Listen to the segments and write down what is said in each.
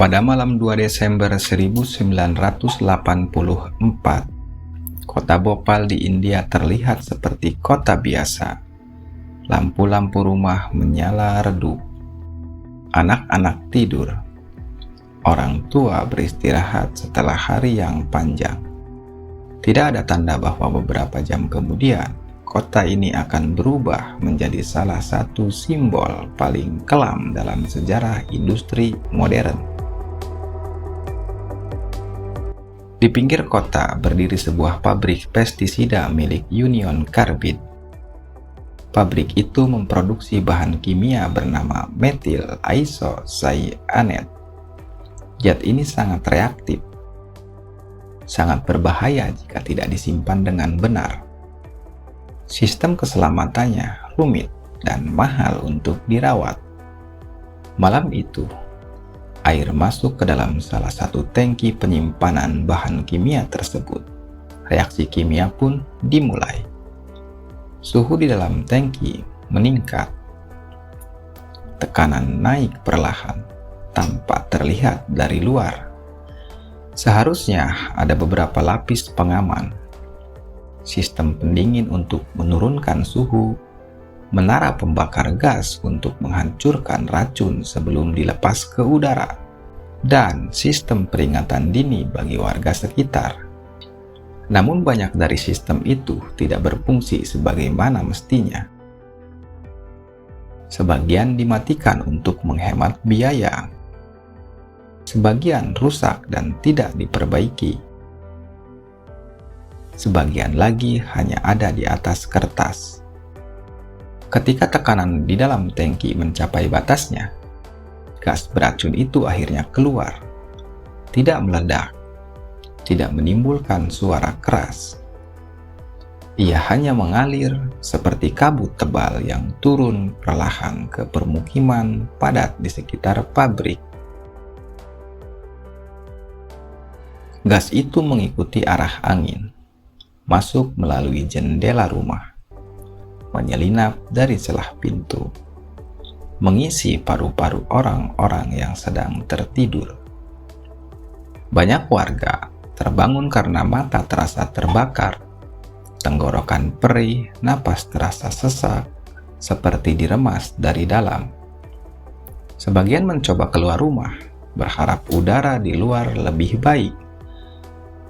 Pada malam 2 Desember 1984, kota Bhopal di India terlihat seperti kota biasa. Lampu-lampu rumah menyala redup. Anak-anak tidur. Orang tua beristirahat setelah hari yang panjang. Tidak ada tanda bahwa beberapa jam kemudian, kota ini akan berubah menjadi salah satu simbol paling kelam dalam sejarah industri modern. Di pinggir kota berdiri sebuah pabrik pestisida milik Union Carbide. Pabrik itu memproduksi bahan kimia bernama metil isocyanate. Zat ini sangat reaktif, sangat berbahaya jika tidak disimpan dengan benar. Sistem keselamatannya rumit dan mahal untuk dirawat. Malam itu, air masuk ke dalam salah satu tangki penyimpanan bahan kimia tersebut. Reaksi kimia pun dimulai. Suhu di dalam tangki meningkat. Tekanan naik perlahan, tanpa terlihat dari luar. Seharusnya ada beberapa lapis pengaman. Sistem pendingin untuk menurunkan suhu, menara pembakar gas untuk menghancurkan racun sebelum dilepas ke udara, dan sistem peringatan dini bagi warga sekitar. Namun banyak dari sistem itu tidak berfungsi sebagaimana mestinya. Sebagian dimatikan untuk menghemat biaya. Sebagian rusak dan tidak diperbaiki. Sebagian lagi hanya ada di atas kertas. Ketika tekanan di dalam tangki mencapai batasnya, gas beracun itu akhirnya keluar. Tidak meledak, tidak menimbulkan suara keras. Ia hanya mengalir seperti kabut tebal yang turun perlahan ke permukiman padat di sekitar pabrik. Gas itu mengikuti arah angin, masuk melalui jendela rumah, menyelinap dari celah pintu, mengisi paru-paru orang-orang yang sedang tertidur. Banyak warga terbangun karena mata terasa terbakar, tenggorokan perih, napas terasa sesak, seperti diremas dari dalam. Sebagian mencoba keluar rumah, berharap udara di luar lebih baik.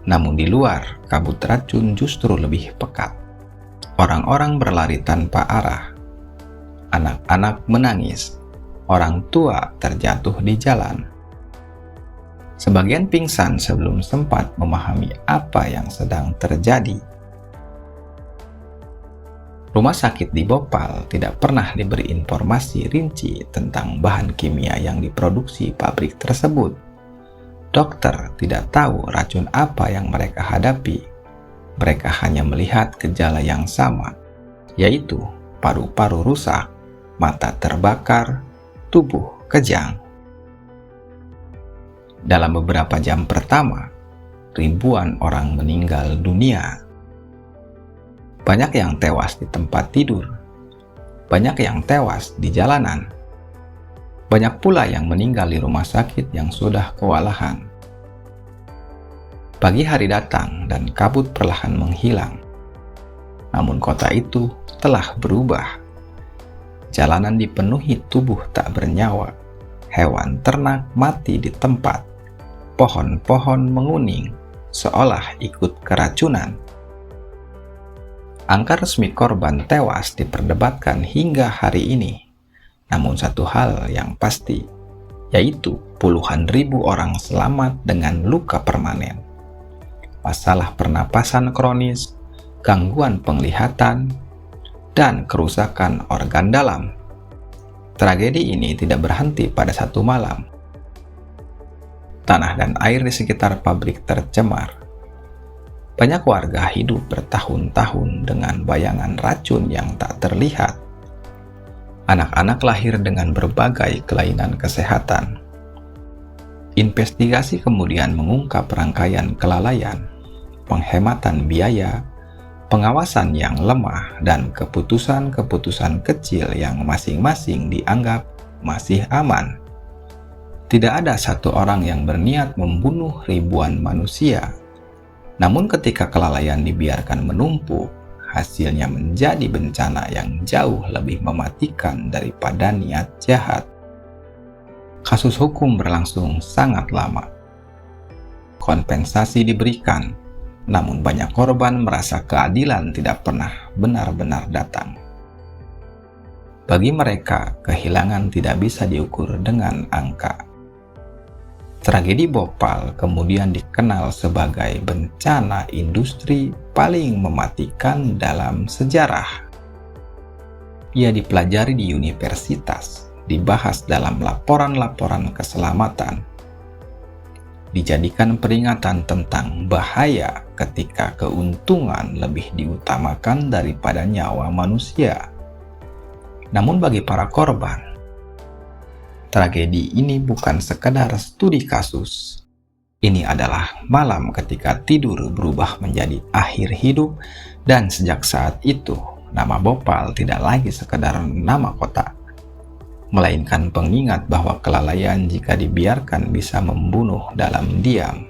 Namun di luar, kabut racun justru lebih pekat. Orang-orang berlari tanpa arah. Anak-anak menangis. Orang tua terjatuh di jalan. Sebagian pingsan sebelum sempat memahami apa yang sedang terjadi. Rumah sakit di Bhopal tidak pernah diberi informasi rinci tentang bahan kimia yang diproduksi pabrik tersebut. Dokter tidak tahu racun apa yang mereka hadapi. Mereka hanya melihat gejala yang sama, yaitu paru-paru rusak, mata terbakar, tubuh kejang. Dalam beberapa jam pertama, ribuan orang meninggal dunia. Banyak yang tewas di tempat tidur, banyak yang tewas di jalanan. Banyak pula yang meninggal di rumah sakit yang sudah kewalahan. Pagi hari datang dan kabut perlahan menghilang. Namun kota itu telah berubah. Jalanan dipenuhi tubuh tak bernyawa. Hewan ternak mati di tempat. Pohon-pohon menguning, seolah ikut keracunan. Angka resmi korban tewas diperdebatkan hingga hari ini. Namun satu hal yang pasti, yaitu puluhan ribu orang selamat dengan luka permanen. Masalah pernapasan kronis, gangguan penglihatan, dan kerusakan organ dalam. Tragedi ini tidak berhenti pada satu malam. Tanah dan air di sekitar pabrik tercemar. Banyak warga hidup bertahun-tahun dengan bayangan racun yang tak terlihat. Anak-anak lahir dengan berbagai kelainan kesehatan. Investigasi kemudian mengungkap rangkaian kelalaian, penghematan biaya, pengawasan yang lemah, dan keputusan-keputusan kecil yang masing-masing dianggap masih aman. Tidak ada satu orang yang berniat membunuh ribuan manusia. Namun ketika kelalaian dibiarkan menumpuk, hasilnya menjadi bencana yang jauh lebih mematikan daripada niat jahat. Kasus hukum berlangsung sangat lama. Kompensasi diberikan, namun banyak korban merasa keadilan tidak pernah benar-benar datang. Bagi mereka, kehilangan tidak bisa diukur dengan angka. Tragedi Bhopal kemudian dikenal sebagai bencana industri paling mematikan dalam sejarah. Ia dipelajari di universitas, dibahas dalam laporan-laporan keselamatan, dijadikan peringatan tentang bahaya ketika keuntungan lebih diutamakan daripada nyawa manusia. Namun bagi para korban, tragedi ini bukan sekadar studi kasus. Ini adalah malam ketika tidur berubah menjadi akhir hidup, dan sejak saat itu, nama Bhopal tidak lagi sekadar nama kota, melainkan pengingat bahwa kelalaian jika dibiarkan bisa membunuh dalam diam.